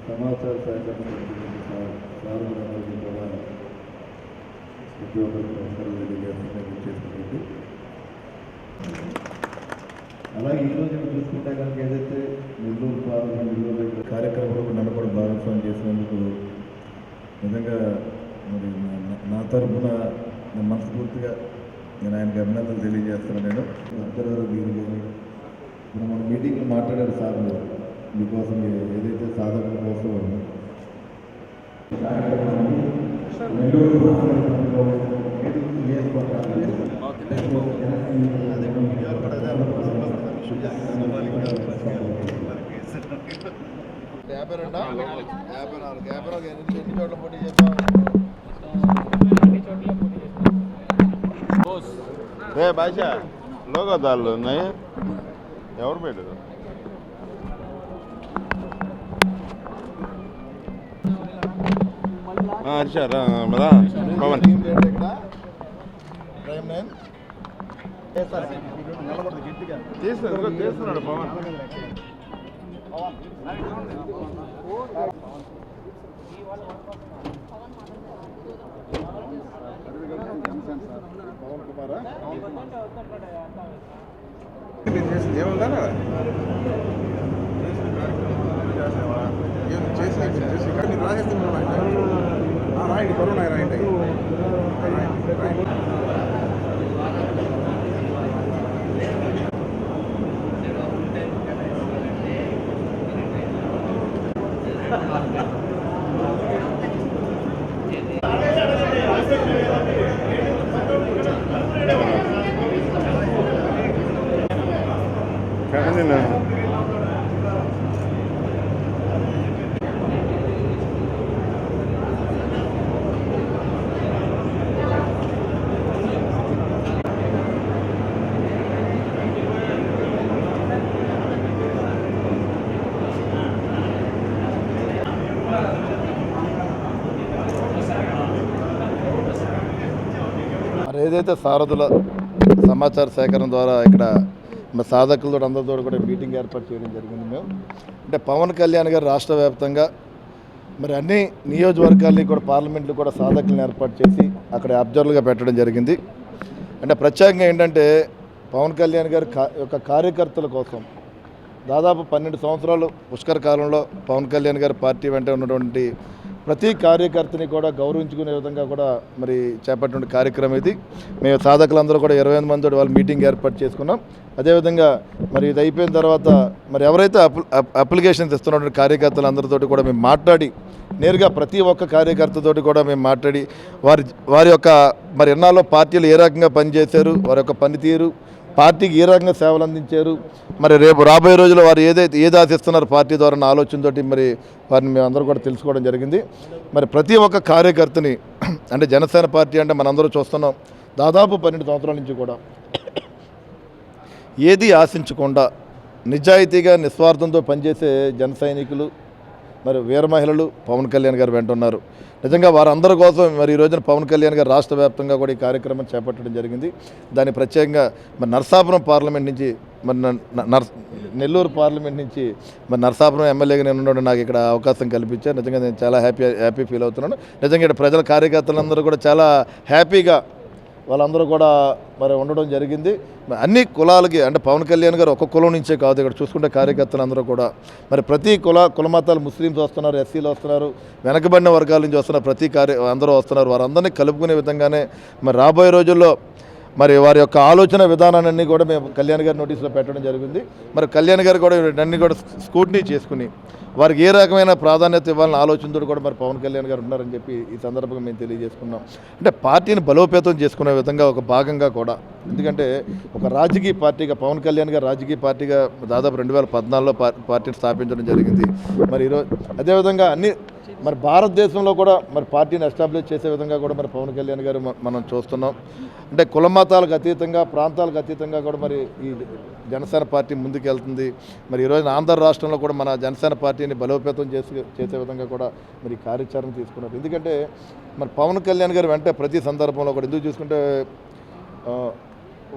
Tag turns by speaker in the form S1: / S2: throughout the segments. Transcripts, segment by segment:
S1: సమాచార శాఖ చేసుకుంటుంది. అలాగే ఈరోజు చూసుకుంటే కనుక ఏదైతే నెల్లూరు పార్లమెంట్ నెల్లూరు కార్యక్రమంలో నన్ను కూడా భాగస్వామ్యం చేసినందుకు నిజంగా మరి నా తరఫున నేను మనస్ఫూర్తిగా నేను ఆయనకి అభినందనలు తెలియజేస్తున్నాను. నేను అబ్జర్వర్ మీరు ఇప్పుడు మన మీటింగ్లో మాట్లాడారు సార్ మీకోసం ఏదైతే సాధకుల కోసం ఎన్ని చోట్ల పోటీ చేస్తాం
S2: భాష లోగోదాళ్ళు ఉన్నాయి ఎవరు పెట్టారు? హర్షారా పవన్ చేస్తున్నాడు పవన్.
S1: పవన్ కుమారా
S2: ఏముందా
S1: రాయండి కరోనా రాయండి.
S3: ఏదైతే సారథుల సమాచార సేకరణ ద్వారా ఇక్కడ సాధకులతో అందరితో కూడా మీటింగ్ ఏర్పాటు చేయడం జరిగింది. మేము అంటే పవన్ కళ్యాణ్ గారు రాష్ట్ర వ్యాప్తంగా మరి అన్ని నియోజకవర్గాల్ని కూడా పార్లమెంట్లు కూడా సాధకులను ఏర్పాటు చేసి అక్కడ అబ్జర్వర్గా పెట్టడం జరిగింది. అంటే ప్రత్యేకంగా ఏంటంటే పవన్ కళ్యాణ్ గారి యొక్క కార్యకర్తల కోసం దాదాపు 12 సంవత్సరాలు పుష్కర కాలంలో పవన్ కళ్యాణ్ గారి పార్టీ వెంట ఉన్నటువంటి ప్రతి కార్యకర్తని కూడా గౌరవించుకునే విధంగా కూడా మరి చేపట్టిన కార్యక్రమం ఇది. మేము సాధకులందరూ కూడా 28 మంది వాళ్ళు మీటింగ్ ఏర్పాటు చేసుకున్నాం. అదేవిధంగా మరి ఇది అయిపోయిన తర్వాత మరి ఎవరైతే అప్లికేషన్స్ ఇస్తున్నటువంటి కార్యకర్తలందరితో కూడా మేము మాట్లాడి నేరుగా ప్రతి ఒక్క కార్యకర్తతోటి కూడా మేము మాట్లాడి వారి యొక్క మరి ఎన్నాళ్ళు పార్టీలు ఏ రకంగా పనిచేశారు, వారి యొక్క పనితీరు, పార్టీకి ఏ రకంగా సేవలు అందించారు, మరి రేపు రాబోయే రోజుల్లో వారు ఏది ఆశిస్తున్నారు పార్టీ ద్వారా ఆలోచనతోటి మరి వారిని మేము అందరూ కూడా తెలుసుకోవడం జరిగింది. మరి ప్రతి ఒక్క కార్యకర్తని అంటే జనసేన పార్టీ అంటే మనందరూ చూస్తున్నాం దాదాపు 12 సంవత్సరాల నుంచి కూడా ఏది ఆశించకుండా నిజాయితీగా నిస్వార్థంతో పనిచేసే జన సైనికులు మరి వీర మహిళలు పవన్ కళ్యాణ్ గారు వెంట ఉన్నారు. నిజంగా వారందరి కోసం మరి ఈ రోజున పవన్ కళ్యాణ్ గారు రాష్ట్ర వ్యాప్తంగా కూడా ఈ కార్యక్రమం చేపట్టడం జరిగింది. దాన్ని ప్రత్యేకంగా మరి నరసాపురం పార్లమెంట్ నుంచి మరి నెల్లూరు పార్లమెంట్ నుంచి మరి నరసాపురం ఎమ్మెల్యేగా నేను ఉండడం నాకు ఇక్కడ అవకాశం కల్పించారు. నిజంగా నేను చాలా హ్యాపీ ఫీల్ అవుతున్నాను. నిజంగా ఇక్కడ ప్రజల కార్యకర్తలందరూ కూడా చాలా హ్యాపీగా వాళ్ళందరూ కూడా మరి ఉండడం జరిగింది. అన్ని కులాలకి అంటే పవన్ కళ్యాణ్ గారు ఒక కులం నుంచే కాదు, ఇక్కడ చూసుకుంటే కార్యకర్తలందరూ కూడా మరి ప్రతి కుల మతాలు ముస్లిమ్స్ వస్తున్నారు, ఎస్సీలు వస్తున్నారు, వెనకబడిన వర్గాల నుంచి వస్తున్నారు, అందరూ వస్తున్నారు. వారందరినీ కలుపుకునే విధంగానే మరి రాబోయే రోజుల్లో మరి వారి యొక్క ఆలోచన విధానాన్ని కూడా మేము కళ్యాణ్ గారి నోటీసులో పెట్టడం జరిగింది. మరి కళ్యాణ్ గారు కూడా అన్ని కూడా స్క్రూటినీ చేసుకుని వారికి ఏ రకమైన ప్రాధాన్యత ఇవ్వాలని ఆలోచనతో కూడా మరి పవన్ కళ్యాణ్ గారు ఉన్నారని చెప్పి ఈ సందర్భంగా మేము తెలియజేసుకున్నాం. అంటే పార్టీని బలోపేతం చేసుకునే విధంగా ఒక భాగంగా కూడా, ఎందుకంటే ఒక రాజకీయ పార్టీగా పవన్ కళ్యాణ్ గారు రాజకీయ పార్టీగా దాదాపు 2014లో పార్టీని స్థాపించడం జరిగింది. మరి ఈరోజు అదేవిధంగా అన్ని మరి భారతదేశంలో కూడా మరి పార్టీని ఎస్టాబ్లిష్ చేసే విధంగా కూడా మరి పవన్ కళ్యాణ్ గారు మనం చూస్తున్నాం. అంటే కుల మతాలకు అతీతంగా, ప్రాంతాలకు అతీతంగా కూడా మరి ఈ జనసేన పార్టీ ముందుకు వెళ్తుంది. మరి ఈరోజు ఆంధ్ర రాష్ట్రంలో కూడా మన జనసేన పార్టీని బలోపేతం చేసే విధంగా కూడా మరి కార్యాచరణ తీసుకున్నారు. ఎందుకంటే మరి పవన్ కళ్యాణ్ గారు వెంట ప్రతి సందర్భంలో కూడా ఎందుకు చూసుకుంటే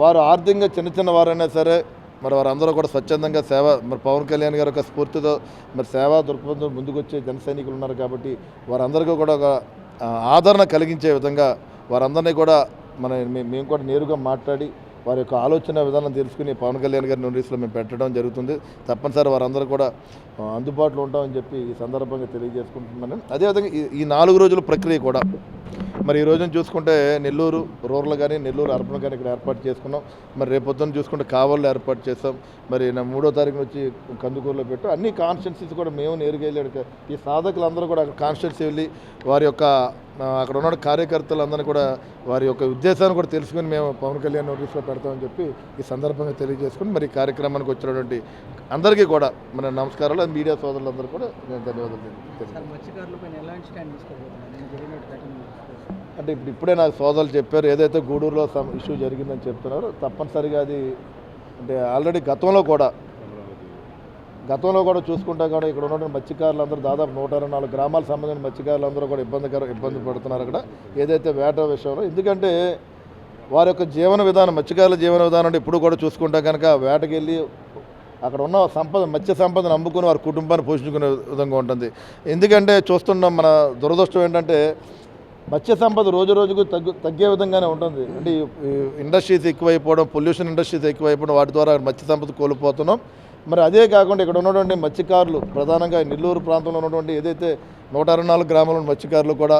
S3: వారు ఆర్థికంగా చిన్న వారైనా సరే మరి వారందరూ కూడా స్వచ్ఛందంగా సేవ, మరి పవన్ కళ్యాణ్ గారి యొక్క స్ఫూర్తితో మరి సేవా దృక్పథంతో ముందుకు వచ్చే జన సైనికులు ఉన్నారు కాబట్టి వారందరికీ కూడా ఒక ఆదరణ కలిగించే విధంగా వారందరినీ కూడా మేము కూడా నేరుగా మాట్లాడి వారి యొక్క ఆలోచన విధానం తెలుసుకుని పవన్ కళ్యాణ్ గారి నోటీసులో మేము పెట్టడం జరుగుతుంది. తప్పనిసరి వారందరూ కూడా అందుబాటులో ఉంటామని చెప్పి ఈ సందర్భంగా తెలియజేసుకుంటున్నాను. అదేవిధంగా ఈ 4 రోజుల ప్రక్రియ కూడా మరి ఈ రోజున చూసుకుంటే నెల్లూరు రూరల్ కానీ నెల్లూరు అర్బన్ కానీ ఇక్కడ ఏర్పాటు చేసుకున్నాం. మరి రేపొద్దున చూసుకుంటే కావల్లో ఏర్పాటు చేస్తాం. మరి 3వ తారీఖున వచ్చి కందుకూరులో పెట్టు అన్ని కాన్స్టిట్యున్సీస్ కూడా మేము నేరుగా వెళ్ళాడు. ఈ సాధకులందరూ కూడా అక్కడ కాన్స్టిట్యున్సీ వెళ్ళి వారి యొక్క అక్కడ ఉన్న కార్యకర్తలందరినీ కూడా వారి యొక్క ఉద్దేశాన్ని కూడా తెలుసుకుని మేము పవన్ కళ్యాణ్ నోటీసులో పెడతామని చెప్పి ఈ సందర్భంగా తెలియజేసుకుని మరి కార్యక్రమానికి వచ్చినటువంటి అందరికీ కూడా మన నమస్కారాలు. మీడియా సోదరులందరూ కూడా నేను ధన్యవాదాలు అంటే ఇప్పుడే నాకు సోదరులు చెప్పారు ఏదైతే గూడూరులో ఇష్యూ జరిగిందని చెప్తున్నారు. తప్పనిసరిగా అది అంటే ఆల్రెడీ గతంలో కూడా చూసుకుంటా కూడా ఇక్కడ ఉన్నటువంటి మత్స్యకారులందరూ దాదాపు 124 గ్రామాలకు సంబంధించిన మత్స్యకారులందరూ కూడా ఇబ్బంది పడుతున్నారు అక్కడ ఏదైతే వేట విషయంలో. ఎందుకంటే వారి యొక్క జీవన విధానం, మత్స్యకారుల జీవన విధానం అంటే ఇప్పుడు కూడా చూసుకుంటా కనుక వేటకి వెళ్ళి అక్కడ ఉన్న మత్స్య సంపదను అమ్ముకుని వారి కుటుంబాన్ని పోషించుకునే విధంగా ఉంటుంది. ఎందుకంటే చూస్తున్నాం మన దురదృష్టం ఏంటంటే మత్స్య సంపద రోజు రోజుకు తగ్గే విధంగానే ఉంటుంది. అంటే ఇండస్ట్రీస్ ఎక్కువైపోవడం, పొల్యూషన్ ఇండస్ట్రీస్ ఎక్కువైపోవడం, వాటి ద్వారా మత్స్య సంపద కోల్పోతున్నాం. మరి అదే కాకుండా ఇక్కడ ఉన్నటువంటి మత్స్యకారులు ప్రధానంగా నెల్లూరు ప్రాంతంలో ఉన్నటువంటి ఏదైతే 124 గ్రామాల మత్స్యకారులు కూడా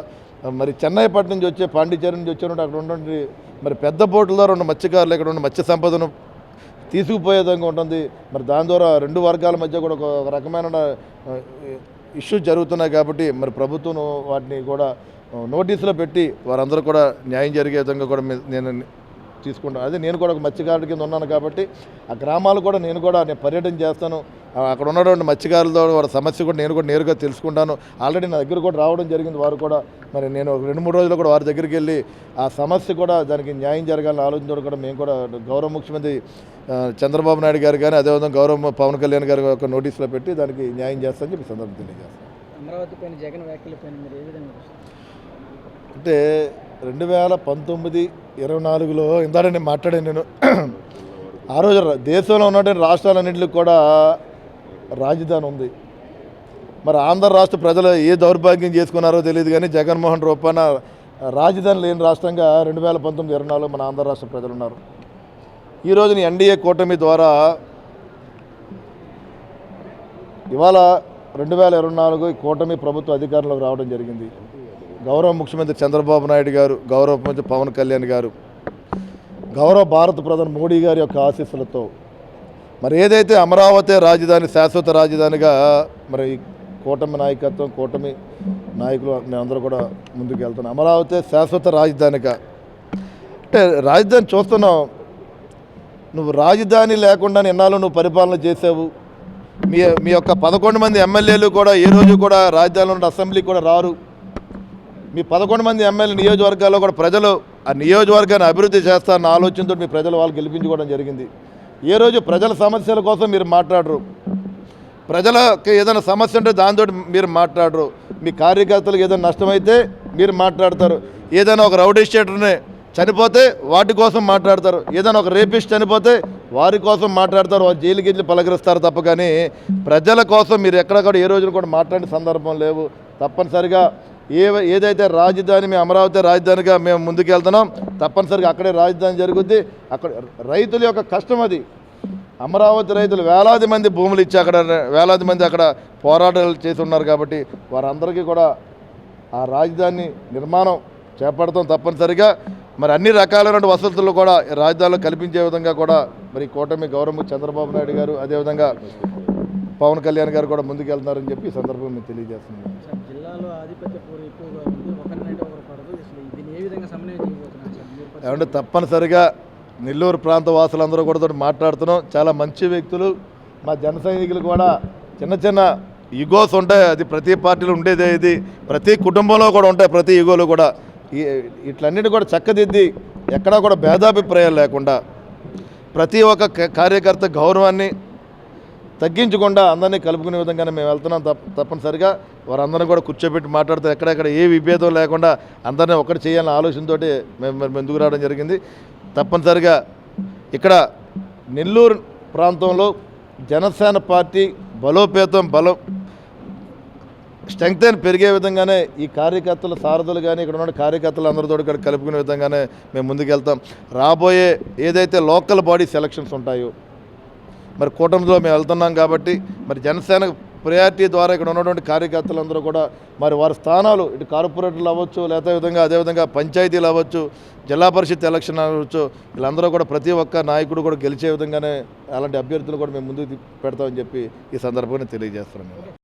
S3: మరి చెన్నైపట్నం నుంచి వచ్చే, పాండిచేరి నుంచి వచ్చేటువంటి అక్కడ ఉన్నటువంటి మరి పెద్ద బోట్ల ద్వారా ఉన్న మత్స్యకారులు ఇక్కడ ఉన్న మత్స్య సంపదను తీసుకుపోయే విధంగా ఉంటుంది. మరి దాని ద్వారా 2 వర్గాల మధ్య కూడా ఒక రకమైన ఇష్యూస్ జరుగుతున్నాయి. కాబట్టి మరి ప్రభుత్వం వాటిని కూడా నోటీసులో పెట్టి వారందరూ కూడా న్యాయం జరిగే విధంగా కూడా నేను తీసుకుంటాను. అదే నేను కూడా ఒక మత్స్యకారుడి కింద ఉన్నాను కాబట్టి ఆ గ్రామాలు కూడా నేను పర్యటన చేస్తాను. అక్కడ ఉన్నటువంటి మత్స్యకారులతో వారి సమస్య కూడా నేను నేరుగా తెలుసుకుంటాను. ఆల్రెడీ నా దగ్గర కూడా రావడం జరిగింది. వారు కూడా మరి నేను 2-3 రోజులు కూడా వారి దగ్గరికి వెళ్ళి ఆ సమస్య కూడా దానికి న్యాయం జరగాలని ఆలోచనతో కూడా మేము కూడా గౌరవ ముఖ్యమంత్రి చంద్రబాబు నాయుడు గారు కానీ అదేవిధంగా గౌరవ పవన్ కళ్యాణ్ గారి యొక్క నోటీసులో పెట్టి దానికి న్యాయం చేస్తానని చెప్పి సందర్భం తెలియజేస్తాను.
S4: అమరావతి పైన జగన్ వ్యాఖ్యల పైన మీరు ఏ విధంగా
S3: అంటే 2019-24లో ఇందాక నేను మాట్లాడాను. నేను ఆ రోజు దేశంలో ఉన్నటువంటి రాష్ట్రాలన్నింటికి కూడా రాజధాని ఉంది. మరి ఆంధ్ర రాష్ట్ర ప్రజలు ఏ దౌర్భాగ్యం చేసుకున్నారో తెలియదు కానీ జగన్మోహన్ రూపాన రాజధాని లేని రాష్ట్రంగా 2019-24లో మన ఆంధ్ర రాష్ట్ర ప్రజలు ఉన్నారు. ఈరోజు ఎన్డీఏ కూటమి ద్వారా ఇవాళ 2024 కూటమి ప్రభుత్వ అధికారంలోకి రావడం జరిగింది. గౌరవ ముఖ్యమంత్రి చంద్రబాబు నాయుడు గారు, గౌరవ ముఖ్యమంత్రి పవన్ కళ్యాణ్ గారు, గౌరవ భారత ప్రధాని మోడీ గారి యొక్క ఆశీస్సులతో మరి ఏదైతే అమరావతి రాజధాని శాశ్వత రాజధానిగా మరి కూటమి నాయకత్వం, కూటమి నాయకులు మేమందరూ కూడా ముందుకు వెళ్తున్నాం. అమరావతి శాశ్వత రాజధానిగా అంటే రాజధాని చూస్తున్నాం. నువ్వు రాజధాని లేకుండా ఎన్నాళ్ళు నువ్వు పరిపాలన చేసావు. మీ యొక్క 11 మంది ఎమ్మెల్యేలు కూడా ఏ రోజు కూడా రాజధానిలో ఉన్న అసెంబ్లీకి కూడా రారు. మీ 11 మంది ఎమ్మెల్యే నియోజకవర్గాల్లో కూడా ప్రజలు ఆ నియోజకవర్గాన్ని అభివృద్ధి చేస్తారన్న ఆలోచనతో మీ ప్రజలు వాళ్ళు గెలిపించుకోవడం జరిగింది. ఏ రోజు ప్రజల సమస్యల కోసం మీరు మాట్లాడరు. ప్రజలకు ఏదైనా సమస్య ఉంటే దాంతో మీరు మాట్లాడరు. మీ కార్యకర్తలకు ఏదైనా నష్టమైతే మీరు మాట్లాడతారు. ఏదైనా ఒక రౌడీ స్టేటర్ని చనిపోతే వాటి కోసం మాట్లాడతారు. ఏదైనా ఒక రేపిస్ట్ చనిపోతే వారి కోసం మాట్లాడతారు. వారు జైలుకి వెళ్ళి పలకరిస్తారు తప్ప కానీ ప్రజల కోసం మీరు ఎక్కడ కూడా ఏ రోజున కూడా మాట్లాడిన సందర్భం లేవు. తప్పనిసరిగా ఏదైతే రాజధాని మేము అమరావతి రాజధానిగా మేము ముందుకెళ్తున్నాం, తప్పనిసరిగా అక్కడే రాజధాని జరుగుద్ది. అక్కడ రైతుల యొక్క కష్టం అది. అమరావతి రైతులు వేలాది మంది భూములు ఇచ్చి అక్కడ వేలాది మంది అక్కడ పోరాటాలు చేసి ఉన్నారు. కాబట్టి వారందరికీ కూడా ఆ రాజధాని నిర్మాణం చేపడతాం. తప్పనిసరిగా మరి అన్ని రకాలైన వసతులు కూడా రాజధానిలో కల్పించే విధంగా కూడా మరి కూటమి గౌరవ చంద్రబాబు నాయుడు గారు అదేవిధంగా పవన్ కళ్యాణ్ గారు కూడా ముందుకెళ్తున్నారని చెప్పి ఈ సందర్భంగా మేము తెలియజేస్తున్నాం.
S4: సార్ జిల్లాలో ఆధిపత్య పోరు ఎక్కువగా ఉంది, ఒకరినంటే ఒకరు పడదు. అసలు దీన్ని ఏ విధంగా సమన్వయం చేయబోతున్నారు సార్ మీరు?
S3: ఏమంటే తప్పనిసరిగా నెల్లూరు ప్రాంత వాసులందరూ కూడా తోటి మాట్లాడుతున్నాం. చాలా మంచి వ్యక్తులు, మా జన సైనికులు కూడా చిన్న చిన్న ఈగోస్ ఉంటాయి, అది ప్రతి పార్టీలో ఉండేదే, ఇది ప్రతి కుటుంబంలో కూడా ఉంటాయి, ప్రతి ఈగోలు కూడా ఇట్లన్నిటి కూడా చక్కదిద్ది ఎక్కడా కూడా భేదాభిప్రాయాలు లేకుండా ప్రతి ఒక్క కార్యకర్త గౌరవాన్ని తగ్గించకుండా అందరినీ కలుపుకునే విధంగానే మేము వెళ్తున్నాం. తప్పనిసరిగా వారందరినీ కూడా కూర్చోబెట్టి మాట్లాడుతూ ఎక్కడెక్కడ ఏ విభేదం లేకుండా అందరినీ ఒకటి చేయాలనే ఆలోచనతో మేము ముందుకు రావడం జరిగింది. తప్పనిసరిగా ఇక్కడ నెల్లూరు ప్రాంతంలో జనసేన పార్టీ బలం స్ట్రెంగ్త్ పెరిగే విధంగానే ఈ కార్యకర్తల సారథులు కానీ ఇక్కడ ఉన్న కార్యకర్తలు అందరితో ఇక్కడ కలుపుకునే విధంగానే మేము ముందుకెళ్తాం. రాబోయే ఏదైతే లోకల్ బాడీ సెలక్షన్స్ ఉంటాయో మరి కూటమిలో మేము వెళ్తున్నాం కాబట్టి మరి జనసేన ప్రయారిటీ ద్వారా ఇక్కడ ఉన్నటువంటి కార్యకర్తలందరూ కూడా మరి వారి స్థానాలు ఇటు కార్పొరేటర్లు అవ్వచ్చు, లేకపోతే విధంగా అదేవిధంగా పంచాయతీలు అవ్వచ్చు, జిల్లా పరిషత్ ఎలక్షన్ అవ్వచ్చు, వీళ్ళందరూ కూడా ప్రతి ఒక్క నాయకుడు కూడా గెలిచే విధంగానే అలాంటి అభ్యర్థులు కూడా మేము ముందుకు పెడతామని చెప్పి ఈ సందర్భంగా తెలియజేస్తున్నాం.